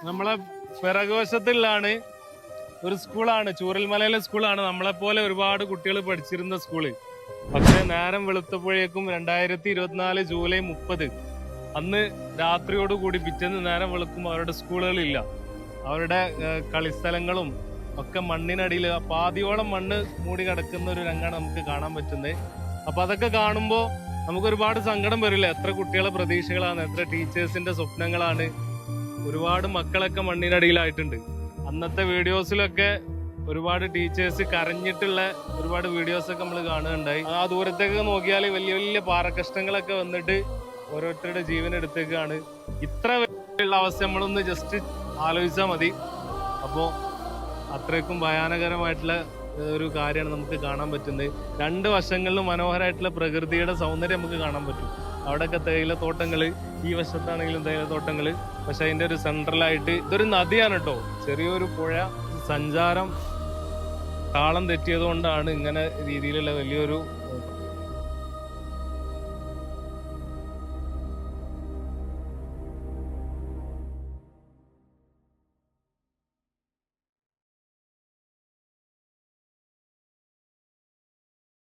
നമ്മളെ പിറകുവശത്തിലാണ് ഒരു സ്കൂളാണ്, ചൂരൽമലയിലെ സ്കൂളാണ്. നമ്മളെപ്പോലെ ഒരുപാട് കുട്ടികൾ പഠിച്ചിരുന്ന സ്കൂള്. പക്ഷെ നേരം വെളുത്തപ്പോഴേക്കും 2024 ജൂലൈ 30 അന്ന് രാത്രിയോടുകൂടി പിറ്റേന്ന് നേരം വെളുക്കുമ്പോൾ അവരുടെ സ്കൂളുകളില്ല. അവരുടെ കളിസ്ഥലങ്ങളും ഒക്കെ മണ്ണിനടിയിൽ പാതിയോളം മണ്ണ് മൂടി കിടക്കുന്ന ഒരു രംഗമാണ് നമുക്ക് കാണാൻ പറ്റുന്നത്. അപ്പൊ അതൊക്കെ കാണുമ്പോൾ നമുക്ക് ഒരുപാട് സങ്കടം വരില്ല. എത്ര കുട്ടികളെ പ്രതീക്ഷകളാണ്, എത്ര ടീച്ചേഴ്സിന്റെ സ്വപ്നങ്ങളാണ്. ഒരുപാട് മക്കളൊക്കെ മണ്ണിനടിയിലായിട്ടുണ്ട്. അന്നത്തെ വീഡിയോസിലൊക്കെ ഒരുപാട് ടീച്ചേഴ്സ് കരഞ്ഞിട്ടുള്ള ഒരുപാട് വീഡിയോസ് ഒക്കെ നമ്മൾ കാണുകയുണ്ടായി. ആ ദൂരത്തേക്ക് നോക്കിയാൽ വലിയ വലിയ പാറക്കഷ്ണങ്ങളൊക്കെ വന്നിട്ട് ഓരോരുത്തരുടെ ജീവൻ എടുത്തേക്കാണ്. ഇത്ര ഉള്ള അവസ്ഥ നമ്മളൊന്ന് ജസ്റ്റ് ആലോചിച്ചാൽ മതി. അപ്പോൾ അത്രയ്ക്കും ഭയാനകരമായിട്ടുള്ള ഒരു കാര്യമാണ് നമുക്ക് കാണാൻ പറ്റുന്നത്. രണ്ട് വശങ്ങളിലും മനോഹരമായിട്ടുള്ള പ്രകൃതിയുടെ സൗന്ദര്യം നമുക്ക് കാണാൻ പറ്റും. അവിടെയൊക്കെ തേയിലത്തോട്ടങ്ങള്, ഈ വശത്താണെങ്കിലും തേയിലത്തോട്ടങ്ങള്. പക്ഷെ അതിന്റെ ഒരു സെൻട്രലായിട്ട് ഇതൊരു നദിയാണ് കേട്ടോ, ചെറിയൊരു പുഴ. സഞ്ചാരം താളം തെറ്റിയത് കൊണ്ടാണ് ഇങ്ങനെ രീതിയിലുള്ള വലിയൊരു